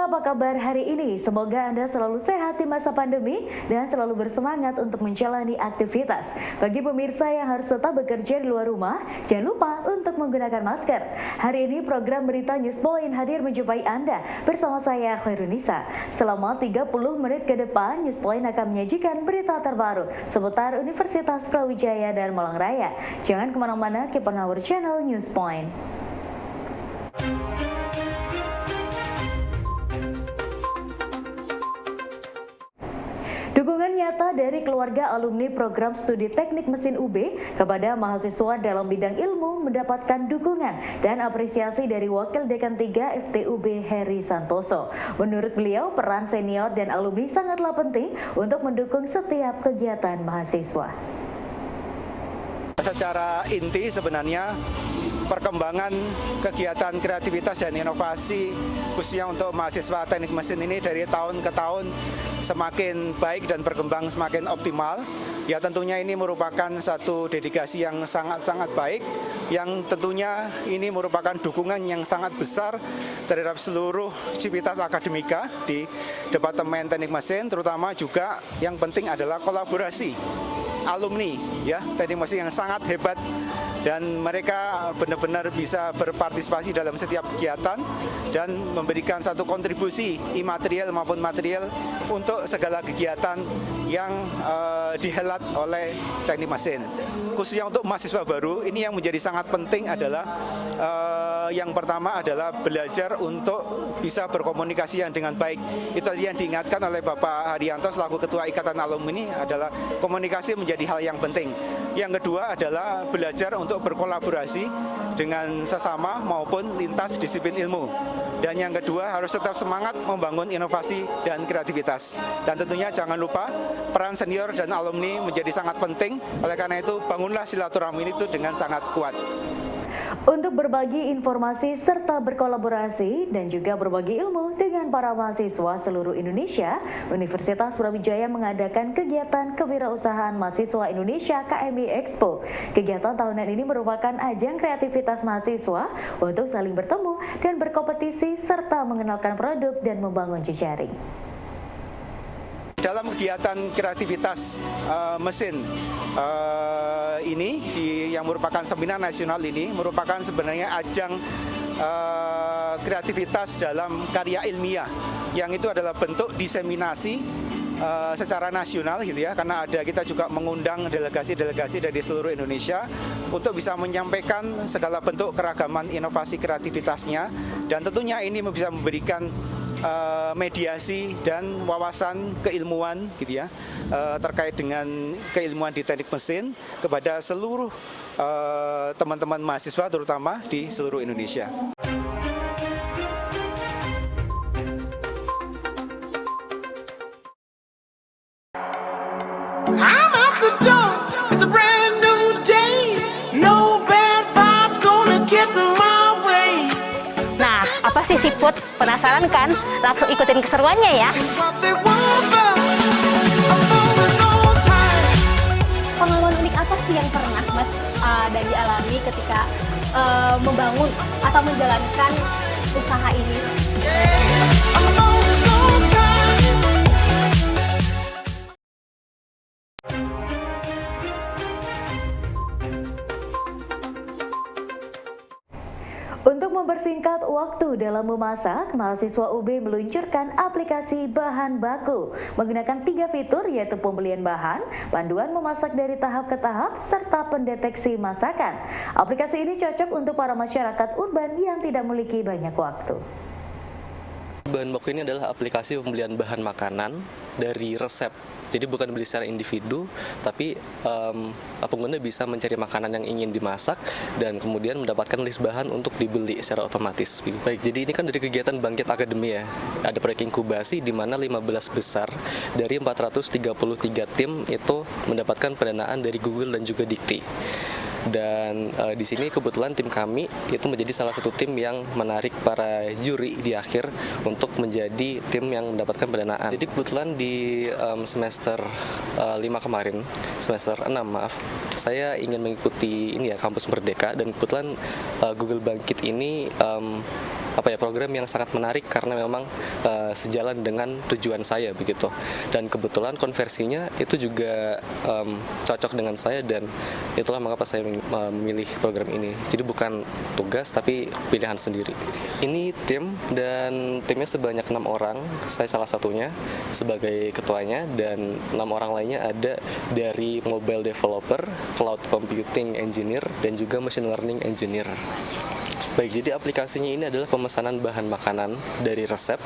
Pemirsa, apa kabar hari ini? Semoga Anda selalu sehat di masa pandemi dan selalu bersemangat untuk menjalani aktivitas. Bagi pemirsa yang harus tetap bekerja di luar rumah, jangan lupa untuk menggunakan masker. Hari ini program Berita News Point hadir menjumpai Anda bersama saya Khairunisa. Selama 30 menit ke depan, News Point akan menyajikan berita terbaru seputar Universitas Brawijaya dan Malang Raya. Jangan kemana-mana, keep on our channel News Point. Dukungan nyata dari keluarga alumni program studi teknik mesin UB kepada mahasiswa dalam bidang ilmu mendapatkan dukungan dan apresiasi dari Wakil Dekan 3 FTUB Heri Santoso. Menurut beliau, peran senior dan alumni sangatlah penting untuk mendukung setiap kegiatan mahasiswa. Secara inti sebenarnya perkembangan kegiatan kreativitas dan inovasi khususnya untuk mahasiswa teknik mesin ini dari tahun ke tahun semakin baik dan berkembang semakin optimal. Ya tentunya ini merupakan satu dedikasi yang sangat-sangat baik, yang tentunya ini merupakan dukungan yang sangat besar terhadap seluruh civitas akademika di Departemen Teknik Mesin, terutama juga yang penting adalah kolaborasi alumni ya teknik mesin yang sangat hebat, dan mereka benar-benar bisa berpartisipasi dalam setiap kegiatan dan memberikan satu kontribusi imaterial maupun material untuk segala kegiatan yang dihelat oleh teknik mesin. Khususnya untuk mahasiswa baru, ini yang menjadi sangat penting adalah yang pertama adalah belajar untuk bisa berkomunikasi yang dengan baik. Itu tadi yang diingatkan oleh Bapak Haryanto selaku Ketua Ikatan Alumni adalah komunikasi menjadi hal yang penting. Yang kedua adalah belajar untuk berkolaborasi dengan sesama maupun lintas disiplin ilmu. Dan yang kedua harus tetap semangat membangun inovasi dan kreativitas. Dan tentunya jangan lupa peran senior dan alumni menjadi sangat penting. Oleh karena itu bangunlah silaturahmi itu dengan sangat kuat. Untuk berbagi informasi serta berkolaborasi dan juga berbagi ilmu dengan para mahasiswa seluruh Indonesia, Universitas Brawijaya mengadakan kegiatan kewirausahaan mahasiswa Indonesia KMI Expo. Kegiatan tahunan ini merupakan ajang kreativitas mahasiswa untuk saling bertemu dan berkompetisi serta mengenalkan produk dan membangun jejaring. Dalam kegiatan kreativitas mesin ini yang merupakan seminar nasional ini merupakan sebenarnya ajang kreativitas dalam karya ilmiah, yang itu adalah bentuk diseminasi secara nasional gitu ya, karena kita juga mengundang delegasi-delegasi dari seluruh Indonesia untuk bisa menyampaikan segala bentuk keragaman inovasi kreativitasnya, dan tentunya ini bisa memberikan mediasi dan wawasan keilmuan gitu ya, terkait dengan keilmuan di teknik mesin kepada seluruh teman-teman mahasiswa terutama di seluruh Indonesia. Apa sih seafood? Penasaran kan? Langsung ikutin keseruannya ya. Pengalaman unik apa sih yang pernah Mas Dandi alami ketika membangun atau menjalankan usaha ini? Untuk mempersingkat waktu dalam memasak, mahasiswa UB meluncurkan aplikasi bahan baku menggunakan 3 fitur, yaitu pembelian bahan, panduan memasak dari tahap ke tahap, serta pendeteksi masakan. Aplikasi ini cocok untuk para masyarakat urban yang tidak memiliki banyak waktu. Bahan baku ini adalah aplikasi pembelian bahan makanan dari resep. Jadi bukan beli secara individu, tapi pengguna bisa mencari makanan yang ingin dimasak dan kemudian mendapatkan list bahan untuk dibeli secara otomatis. Baik, jadi ini kan dari kegiatan Bangkit Akademi ya. Ada proyek inkubasi di mana 15 besar dari 433 tim itu mendapatkan pendanaan dari Google dan juga Dikti. Dan di sini kebetulan tim kami itu menjadi salah satu tim yang menarik para juri di akhir untuk menjadi tim yang mendapatkan pendanaan. Jadi kebetulan di semester 5 kemarin, semester 6 maaf, saya ingin mengikuti ini ya, Kampus Merdeka, dan kebetulan Google Bangkit ini program yang sangat menarik karena memang sejalan dengan tujuan saya begitu. Dan kebetulan konversinya itu juga cocok dengan saya, dan itulah mengapa saya memilih program ini. Jadi bukan tugas tapi pilihan sendiri. Ini tim, dan timnya sebanyak 6 orang. Saya salah satunya sebagai ketuanya, dan 6 orang lainnya ada dari mobile developer, cloud computing engineer, dan juga machine learning engineer. Baik, jadi aplikasinya ini adalah pemesanan bahan makanan dari resep.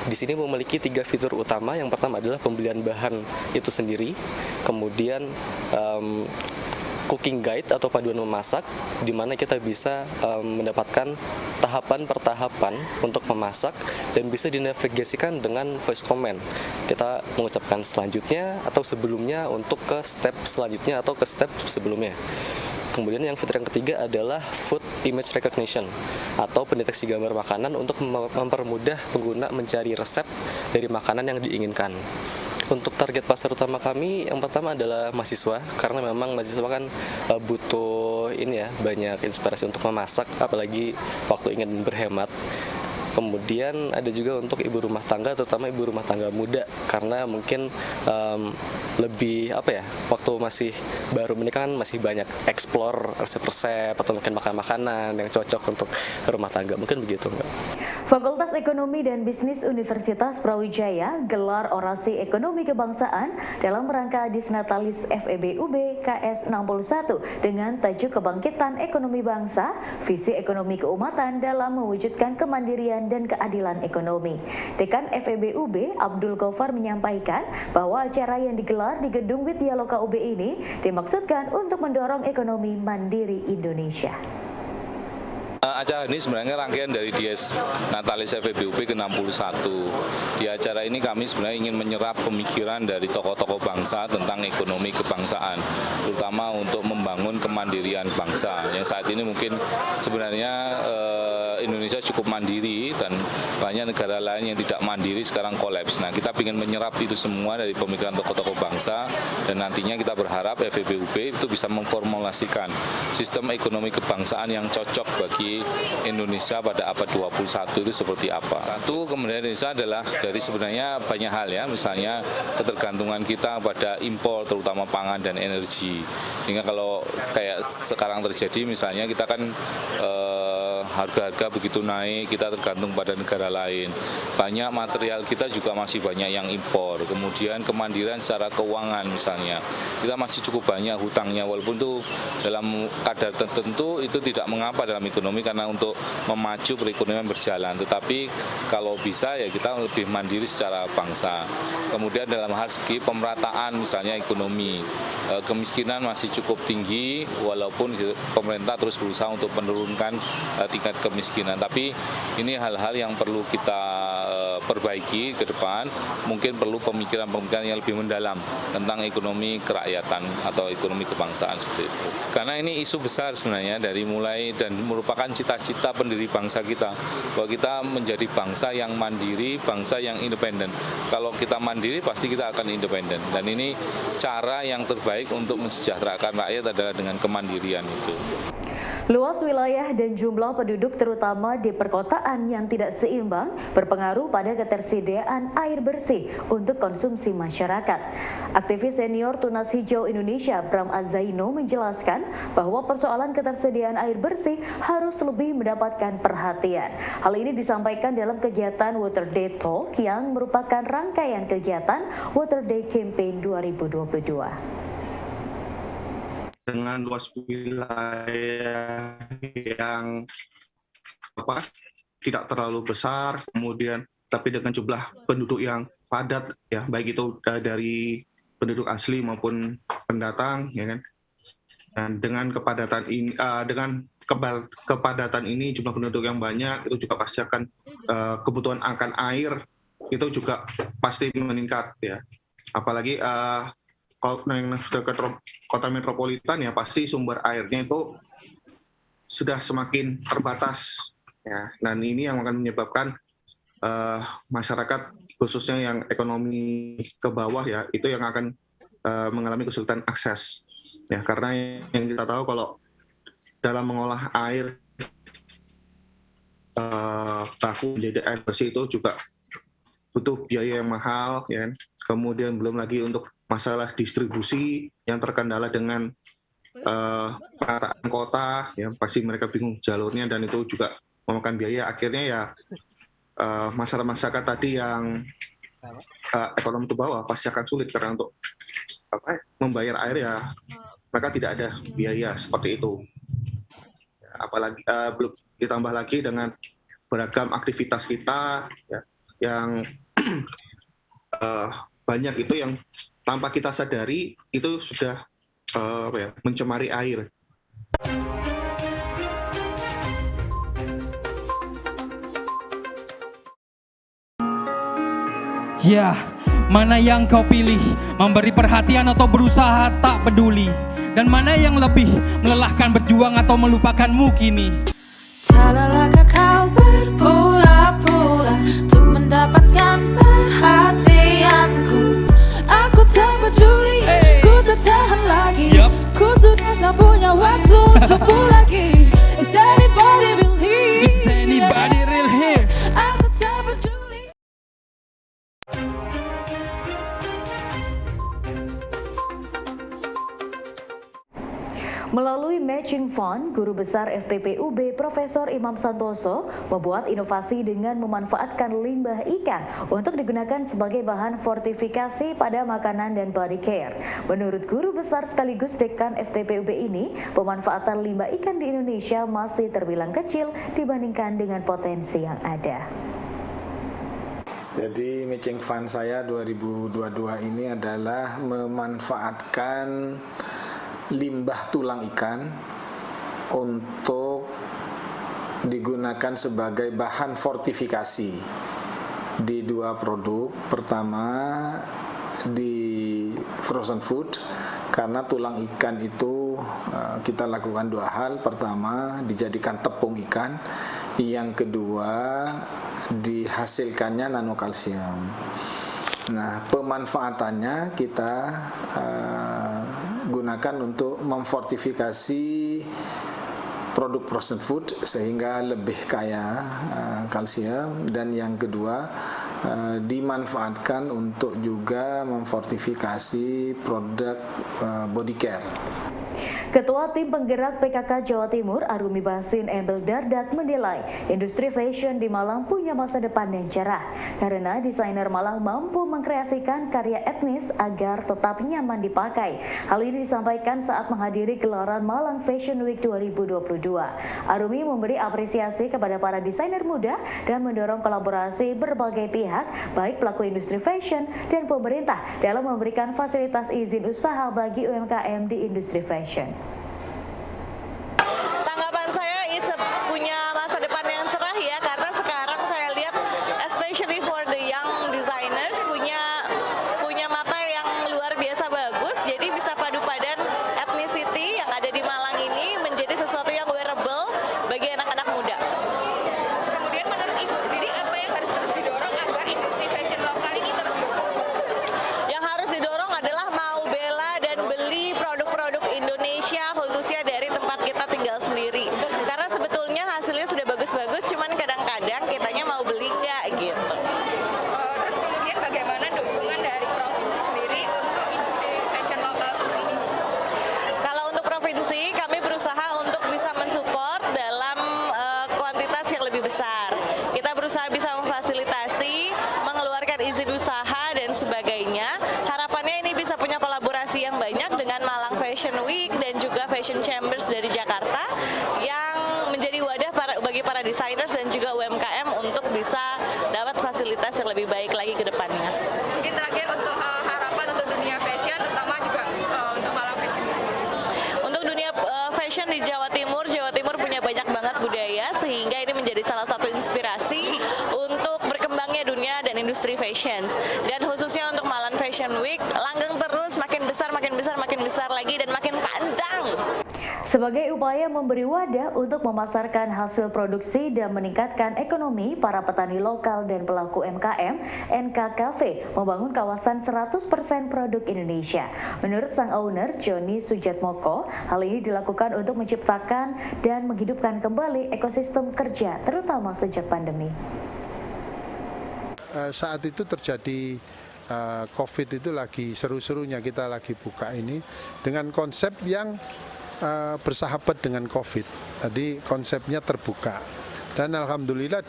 Di sini memiliki 3 fitur utama. Yang pertama adalah pembelian bahan itu sendiri, kemudian cooking guide atau panduan memasak, di mana kita bisa mendapatkan tahapan per tahapan untuk memasak, dan bisa dinavigasikan dengan voice command. Kita mengucapkan selanjutnya atau sebelumnya untuk ke step selanjutnya atau ke step sebelumnya. Kemudian yang fitur yang ketiga adalah food image recognition atau pendeteksi gambar makanan untuk mempermudah pengguna mencari resep dari makanan yang diinginkan. Untuk target pasar utama kami yang pertama adalah mahasiswa, karena memang mahasiswa kan butuh banyak inspirasi untuk memasak, apalagi waktu ingin berhemat. Kemudian ada juga untuk ibu rumah tangga, terutama ibu rumah tangga muda, karena mungkin lebih waktu masih baru menikah kan masih banyak explore resep-resep atau mungkin makan makanan yang cocok untuk rumah tangga, mungkin begitu Mbak. Fakultas Ekonomi dan Bisnis Universitas Brawijaya gelar orasi ekonomi kebangsaan dalam rangka Disnatalis FEB-UB KS 61 dengan tajuk Kebangkitan Ekonomi Bangsa, Visi Ekonomi Keumatan dalam Mewujudkan Kemandirian dan Keadilan Ekonomi. Dekan FEB-UB Abdul Ghaffar menyampaikan bahwa acara yang digelar di Gedung Widyaloka UB ini dimaksudkan untuk mendorong ekonomi mandiri Indonesia. Acara ini sebenarnya rangkaian dari Dies Natalis FEB-UB ke-61. Di acara ini kami sebenarnya ingin menyerap pemikiran dari tokoh-tokoh bangsa tentang ekonomi kebangsaan, terutama untuk membangun kemandirian bangsa. Yang saat ini mungkin sebenarnya Indonesia cukup mandiri dan banyak negara lain yang tidak mandiri sekarang kolaps. Nah, kita ingin menyerap itu semua dari pemikiran tokoh-tokoh bangsa, dan nantinya kita berharap FEB-UB itu bisa memformulasikan sistem ekonomi kebangsaan yang cocok bagi Indonesia pada abad 21 itu seperti apa. Satu, kemudian Indonesia adalah dari sebenarnya banyak hal ya, misalnya ketergantungan kita pada impor terutama pangan dan energi. Sehingga kalau kayak sekarang terjadi misalnya kita kan harga-harga begitu naik, kita tergantung pada negara lain. Banyak material kita juga masih banyak yang impor. Kemudian kemandirian secara keuangan misalnya, kita masih cukup banyak hutangnya, walaupun itu dalam kadar tertentu itu tidak mengapa dalam ekonomi karena untuk memacu perekonomian berjalan. Tetapi kalau bisa ya kita lebih mandiri secara bangsa. Kemudian dalam hal segi pemerataan misalnya ekonomi, kemiskinan masih cukup tinggi walaupun pemerintah terus berusaha untuk menurunkan tingkat kemiskinan. Tapi ini hal-hal yang perlu kita perbaiki ke depan. Mungkin perlu pemikiran-pemikiran yang lebih mendalam tentang ekonomi kerakyatan atau ekonomi kebangsaan seperti itu. Karena ini isu besar sebenarnya dari mulai dan merupakan cita-cita pendiri bangsa kita, bahwa kita menjadi bangsa yang mandiri, bangsa yang independen. Kalau kita mandiri pasti kita akan independen, dan ini cara yang terbaik untuk mensejahterakan rakyat adalah dengan kemandirian itu. Luas wilayah dan jumlah penduduk terutama di perkotaan yang tidak seimbang berpengaruh pada ketersediaan air bersih untuk konsumsi masyarakat. Aktivis senior Tunas Hijau Indonesia Bram Azaino menjelaskan bahwa persoalan ketersediaan air bersih harus lebih mendapatkan perhatian. Hal ini disampaikan dalam kegiatan Water Day Talk yang merupakan rangkaian kegiatan Water Day Campaign 2022. Dengan luas wilayah yang tidak terlalu besar, kemudian tapi dengan jumlah penduduk yang padat ya, baik itu dari penduduk asli maupun pendatang ya kan. Dan dengan kepadatan ini jumlah penduduk yang banyak itu juga pasti akan kebutuhan akan air itu juga pasti meningkat ya. Apalagi kalau yang sudah ke kota metropolitan ya pasti sumber airnya itu sudah semakin terbatas ya. Dan ini yang akan menyebabkan masyarakat khususnya yang ekonomi ke bawah ya itu yang akan mengalami kesulitan akses ya, karena yang kita tahu kalau dalam mengolah air baku menjadi air bersih itu juga butuh biaya yang mahal, ya. Kemudian belum lagi untuk masalah distribusi yang terkendala dengan penataan kota, ya pasti mereka bingung jalurnya dan itu juga memakan biaya. Akhirnya ya masyarakat tadi yang ekonomi ke bawah pasti akan sulit karena untuk membayar air ya mereka tidak ada biaya seperti itu. Apalagi belum ditambah lagi dengan beragam aktivitas kita ya, yang banyak itu yang tanpa kita sadari itu sudah mencemari air. Ya, mana yang kau pilih? Memberi perhatian atau berusaha tak peduli? Dan mana yang lebih melelahkan berjuang atau melupakanmu kini? Tak lelahkah kau berpura-pura untuk mendapatkan perhatianku? Aku tak peduli, ku tak tahan lagi. Ku sudah tak punya waktu untukmu lagi. Is anybody real here? Is anybody real here? Aku tak peduli. Melalui Matching Fund, Guru Besar FTP UB Profesor Imam Santoso membuat inovasi dengan memanfaatkan limbah ikan untuk digunakan sebagai bahan fortifikasi pada makanan dan body care. Menurut Guru Besar sekaligus Dekan FTP UB ini, pemanfaatan limbah ikan di Indonesia masih terbilang kecil dibandingkan dengan potensi yang ada. Jadi matching fund saya 2022 ini adalah memanfaatkan limbah tulang ikan untuk digunakan sebagai bahan fortifikasi di dua produk. Pertama di frozen food, karena tulang ikan itu kita lakukan dua hal. Pertama dijadikan tepung ikan, yang kedua dihasilkannya nanokalsium. Nah, pemanfaatannya kita gunakan untuk memfortifikasi produk frozen food sehingga lebih kaya kalsium, dan yang kedua dimanfaatkan untuk juga memfortifikasi produk body care. Ketua Tim Penggerak PKK Jawa Timur Arumi Basin Embel Dardak menilai industri fashion di Malang punya masa depan yang cerah karena desainer Malang mampu mengkreasikan karya etnis agar tetap nyaman dipakai. Hal ini disampaikan saat menghadiri gelaran Malang Fashion Week 2022. Arumi memberi apresiasi kepada para desainer muda dan mendorong kolaborasi berbagai pihak, baik pelaku industri fashion dan pemerintah dalam memberikan fasilitas izin usaha bagi UMKM di industri fashion. Tanggapan saya ini punya masa depan yang cerah ya, karena sekarang saya lihat especially for the young designers punya mata yang luar biasa bagus, jadi bisa padu padan ethnicity yang ada di Malang ini menjadi sesuatu yang wearable bagi anak-anak muda. Kemudian menurut Ibu sendiri apa yang harus terus didorong agar industri fashion lokal ini terus berkembang? Yang harus didorong adalah mau bela dan beli produk-produk Indonesia, khususnya dari tempat kita tinggal sendiri. Karena sebetulnya hasilnya sudah bagus-bagus, cuman kadang-kadang kitanya mau beli nggak gitu. Terus kemudian bagaimana dukungan dari provinsi sendiri untuk industri fashion lokal ini? Kalau untuk provinsi, kami berusaha untuk bisa mensupport dalam kuantitas yang lebih besar. Kita berusaha bisa memfasilitasi, mengeluarkan izin usaha dan sebagainya. Harapannya ini bisa punya kolaborasi yang banyak dengan Malang Fashion Week dan juga Fashion Chambers dari Jakarta yang menjadi wadah bagi para designers dan juga UMKM untuk bisa dapat fasilitas yang lebih baik lagi ke depannya. Mungkin terakhir untuk harapan untuk dunia fashion, terutama juga untuk Malang Fashion Week. Untuk dunia fashion di Jawa Timur punya banyak banget budaya, sehingga ini menjadi salah satu inspirasi untuk berkembangnya dunia dan industri fashion. Dan khususnya untuk Malang Fashion Week, langgeng terus, makin besar lagi dan makin panjang. Sebagai upaya memberi wadah untuk memasarkan hasil produksi dan meningkatkan ekonomi para petani lokal dan pelaku UMKM, NKKV membangun kawasan 100% produk Indonesia. Menurut sang owner, Joni Sujatmoko, hal ini dilakukan untuk menciptakan dan menghidupkan kembali ekosistem kerja, terutama sejak pandemi. Saat itu terjadi COVID itu lagi seru-serunya, kita lagi buka ini dengan konsep yang bersahabat dengan COVID. Tadi konsepnya terbuka dan alhamdulillah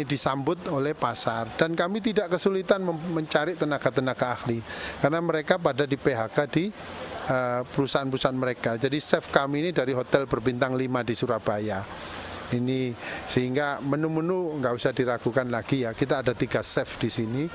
disambut oleh pasar dan kami tidak kesulitan mencari tenaga-tenaga ahli karena mereka pada di PHK di perusahaan-perusahaan mereka. Jadi chef kami ini dari hotel berbintang 5 di Surabaya. Ini sehingga menu-menu nggak usah diragukan lagi ya. Kita ada 3 chef di sini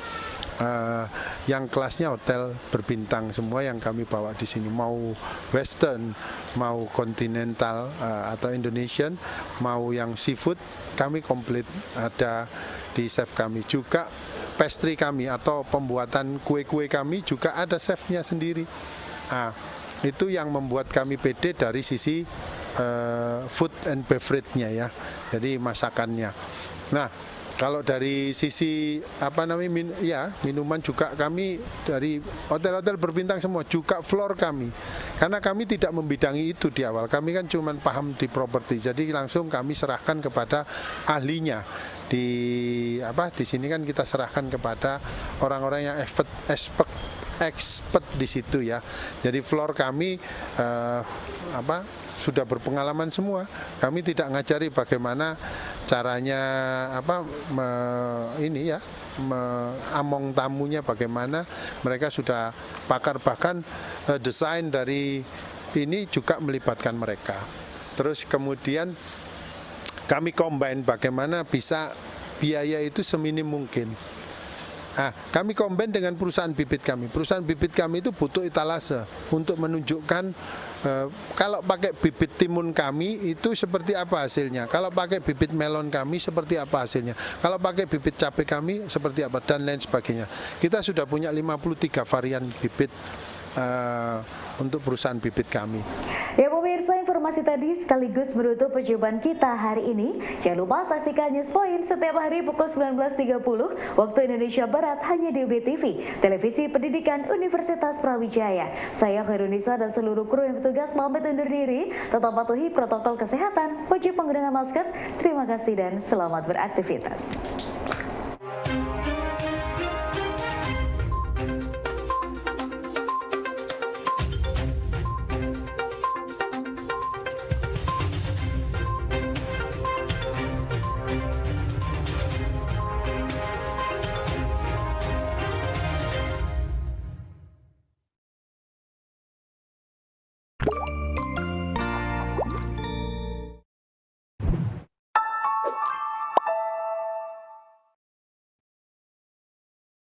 yang kelasnya hotel berbintang semua yang kami bawa di sini. Mau Western, mau Continental atau Indonesian, mau yang seafood, kami komplit ada di chef kami. Juga pastry kami atau pembuatan kue-kue kami juga ada chefnya sendiri. Itu yang membuat kami pede dari sisi food and beverage-nya ya, jadi masakannya. Nah, kalau dari sisi minuman juga kami dari hotel-hotel berbintang semua, juga floor kami, karena kami tidak membidangi itu di awal. Kami kan cuma paham di properti, jadi langsung kami serahkan kepada ahlinya. Di sini kan kita serahkan kepada orang-orang yang expert di situ ya. Jadi floor kami sudah berpengalaman semua. Kami tidak ngajari bagaimana caranya among tamunya bagaimana. Mereka sudah pakar, bahkan desain dari ini juga melibatkan mereka. Terus kemudian kami combine bagaimana bisa biaya itu seminim mungkin. Kami combine dengan perusahaan bibit kami. Perusahaan bibit kami itu butuh etalase untuk menunjukkan kalau pakai bibit timun kami itu seperti apa hasilnya. Kalau pakai bibit melon kami seperti apa hasilnya. Kalau pakai bibit cabai kami seperti apa dan lain sebagainya. Kita sudah punya 53 varian bibit untuk perusahaan bibit kami. Ya pemirsa, informasi tadi sekaligus menutup perjumpaan kita hari ini. Jangan lupa saksikan News Point setiap hari pukul 19.30 waktu Indonesia Barat hanya di UBTV, Televisi Pendidikan Universitas Brawijaya. Saya Khairunisa dan seluruh kru yang bertugas pamit undur diri. Tetap patuhi protokol kesehatan, wajib penggunaan masker. Terima kasih dan selamat beraktivitas.